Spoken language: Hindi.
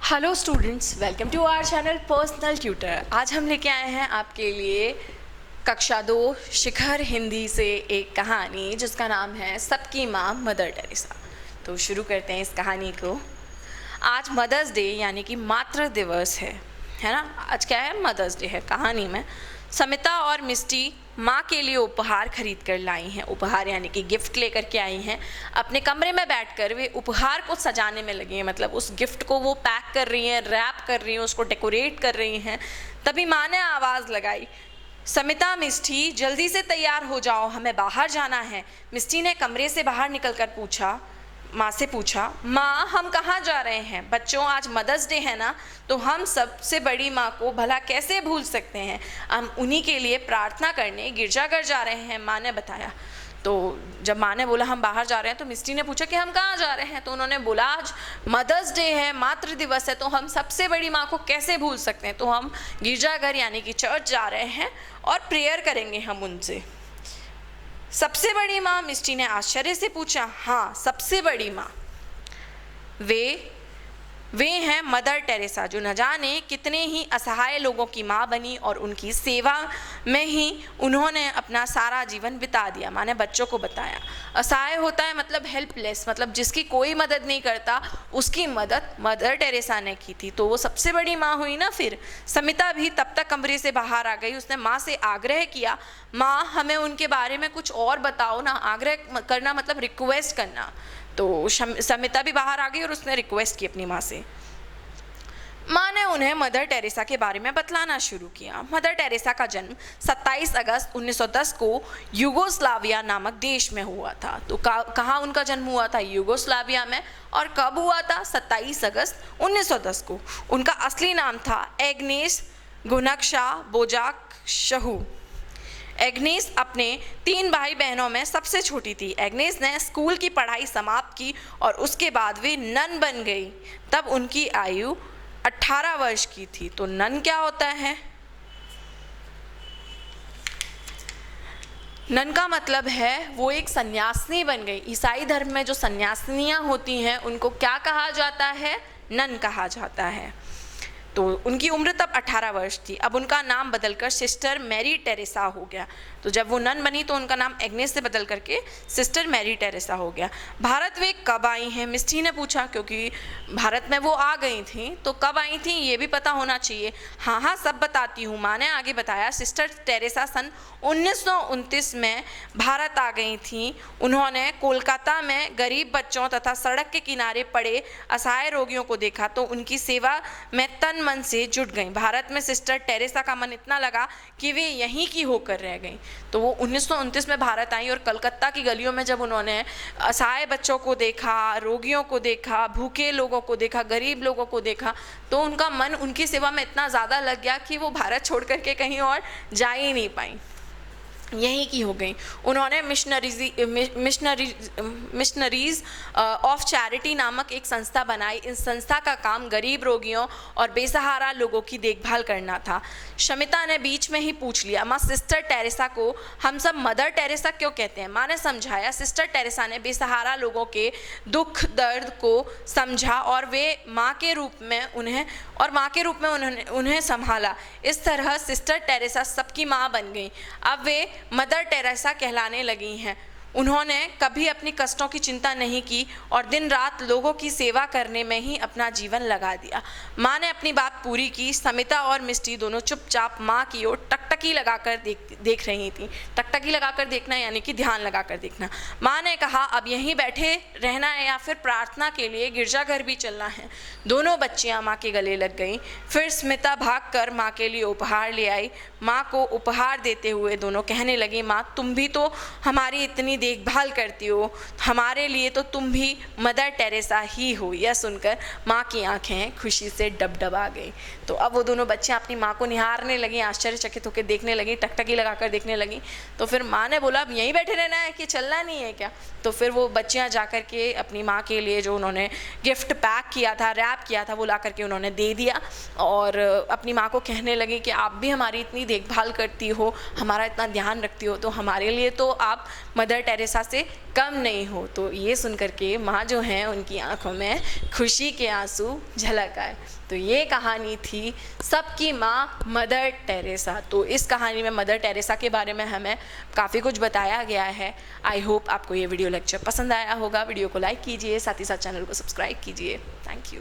Hello students, welcome to our channel personal tutor. आज हम लेके आए हैं आपके लिए कक्षा 2 शिखर हिंदी से एक कहानी जिसका नाम है सबकी माँ मदर टेरेसा। तो शुरू करते हैं इस कहानी को। आज मदर्स डे यानी कि मातृ दिवस है ना। आज क्या है? मदर्स डे है। कहानी में समिता और मिस्टी माँ के लिए उपहार खरीद कर लाई हैं। उपहार यानी कि गिफ्ट लेकर के आई हैं। अपने कमरे में बैठकर वे उपहार को सजाने में लगी हैं, मतलब उस गिफ्ट को वो पैक कर रही हैं, रैप कर रही हैं, उसको डेकोरेट कर रही हैं। तभी माँ ने आवाज़ लगाई, समिता, मिस्टी जल्दी से तैयार हो जाओ, हमें बाहर जाना है। मिस्टी ने कमरे से बाहर निकलकर माँ से पूछा, माँ हम कहाँ जा रहे हैं? बच्चों, आज मदर्स डे है ना, तो हम सबसे बड़ी माँ को भला कैसे भूल सकते हैं? हम उन्हीं के लिए प्रार्थना करने गिरजाघर जा रहे हैं, माँ ने बताया। तो जब माँ ने बोला हम बाहर जा रहे हैं तो मिस्टी ने पूछा कि हम कहाँ जा रहे हैं? तो उन्होंने बोला आज मदर्स डे है, मातृ दिवस है, तो हम सबसे बड़ी माँ को कैसे भूल सकते हैं? तो हम गिरजाघर यानी कि चर्च जा रहे हैं और प्रेयर करेंगे हम उनसे। सबसे बड़ी माँ? मिस्टी ने आश्चर्य से पूछा। हाँ, सबसे बड़ी माँ। वे हैं मदर टेरेसा, जो न जाने कितने ही असहाय लोगों की माँ बनी और उनकी सेवा में ही उन्होंने अपना सारा जीवन बिता दिया। माँ ने बच्चों को बताया। असहाय होता है मतलब हेल्पलेस, मतलब जिसकी कोई मदद नहीं करता, उसकी मदद मदर टेरेसा ने की थी, तो वो सबसे बड़ी माँ हुई ना। फिर समिता भी तब तक कमरे से बाहर आ गई। उसने माँ से आग्रह किया, माँ हमें उनके बारे में कुछ और बताओ ना। आग्रह करना मतलब रिक्वेस्ट करना। तो समिता भी बाहर आ गई और उसने रिक्वेस्ट की अपनी माँ से। माँ ने उन्हें मदर टेरेसा के बारे में बतलाना शुरू किया। मदर टेरेसा का जन्म 27 अगस्त 1910 को यूगोस्लाविया नामक देश में हुआ था। तो कहाँ उनका जन्म हुआ था? यूगोस्लाविया में। और कब हुआ था? 27 अगस्त 1910 को। उनका असली नाम था एग्नेस गुनक्शा बोजाक शहू। एग्नेस अपने 3 भाई बहनों में सबसे छोटी थी। एग्नेस ने स्कूल की पढ़ाई समाप्त की और उसके बाद वे नन बन गई। तब उनकी आयु 18 वर्ष की थी। तो नन क्या होता है? नन का मतलब है वो एक सन्यासिनी बन गई। ईसाई धर्म में जो सन्यासिनियाँ होती हैं उनको क्या कहा जाता है? नन कहा जाता है। तो उनकी उम्र तब 18 वर्ष थी। अब उनका नाम बदलकर सिस्टर मैरी टेरेसा हो गया। तो जब वो नन बनी तो उनका नाम एग्नेस से बदल करके सिस्टर मैरी टेरेसा हो गया। भारत वे कब आई हैं? मिस्टी ने पूछा, क्योंकि भारत में वो आ गई थी। तो कब आई थी ये भी पता होना चाहिए। हाँ हाँ, सब बताती हूँ, माँ ने आगे बताया। सिस्टर टेरेसा सन 1929 में भारत आ गई थी। उन्होंने कोलकाता में गरीब बच्चों तथा सड़क के किनारे पड़े असहाय रोगियों को देखा तो उनकी सेवा में तन मन से जुट गई। भारत में सिस्टर टेरेसा का मन इतना लगा कि वे यहीं की होकर रह गई। तो वो 1929 में भारत आई और कलकत्ता की गलियों में जब उन्होंने असहाय बच्चों को देखा, रोगियों को देखा, भूखे लोगों को देखा, गरीब लोगों को देखा, तो उनका मन उनकी सेवा में इतना ज़्यादा लग गया कि वो भारत छोड़ करके कहीं और जा ही नहीं पाई, यहीं की हो गई। उन्होंने मिशनरीज ऑफ चैरिटी नामक एक संस्था बनाई। इस संस्था का काम गरीब रोगियों और बेसहारा लोगों की देखभाल करना था। शमिता ने बीच में ही पूछ लिया, माँ सिस्टर टेरेसा को हम सब मदर टेरेसा क्यों कहते हैं? माँ ने समझाया, सिस्टर टेरेसा ने बेसहारा लोगों के दुख दर्द को समझा और माँ के रूप में उन्हें संभाला। इस तरह सिस्टर टेरेसा सबकी माँ बन गई। अब वे मदर टेरेसा कहलाने लगी हैं। उन्होंने कभी अपनी कष्टों की चिंता नहीं की और दिन रात लोगों की सेवा करने में ही अपना जीवन लगा दिया। माँ ने अपनी बात पूरी की। समिता और मिस्टी दोनों चुपचाप माँ की ओर टकटकी लगाकर देख रही थी। टकटकी लगाकर देखना यानी कि ध्यान लगाकर देखना। माँ ने कहा, अब यहीं बैठे रहना है या फिर प्रार्थना के लिए गिरजाघर भी चलना है? दोनों बच्चियाँ माँ के गले लग गईं। फिर स्मिता भागकर माँ के लिए उपहार ले आई। माँ को उपहार देते हुए दोनों कहने लगी, माँ तुम भी तो हमारी इतनी देखभाल करती हो, हमारे लिए तो तुम भी मदर टेरेसा ही हो। यह सुनकर माँ की आंखें खुशी से डबडबा गई। तो अब वो दोनों बच्चे अपनी माँ को निहारने लगी, आश्चर्यचकित होकर देखने लगी, टकटकी लगाकर देखने लगी। तो फिर माँ ने बोला, अब यहीं बैठे रहना है कि चलना नहीं है क्या? तो फिर वो बच्चियाँ जा कर के अपनी माँ के लिए जो उन्होंने गिफ्ट पैक किया था, रैप किया था, वो ला करके उन्होंने दे दिया और अपनी माँ को कहने लगी कि आप भी हमारी इतनी देखभाल करती हो, हमारा इतना ध्यान रखती हो, तो हमारे लिए तो आप मदर टेरेसा से कम नहीं हो। तो ये सुन करके माँ जो हैं उनकी आंखों में खुशी के आंसू झलक आए। तो ये कहानी थी सबकी माँ मदर टेरेसा। तो इस कहानी में मदर टेरेसा के बारे में हमें काफ़ी कुछ बताया गया है। आई होप आपको ये वीडियो लेक्चर पसंद आया होगा। वीडियो को लाइक कीजिए, साथ ही साथ चैनल को सब्सक्राइब कीजिए। Thank you.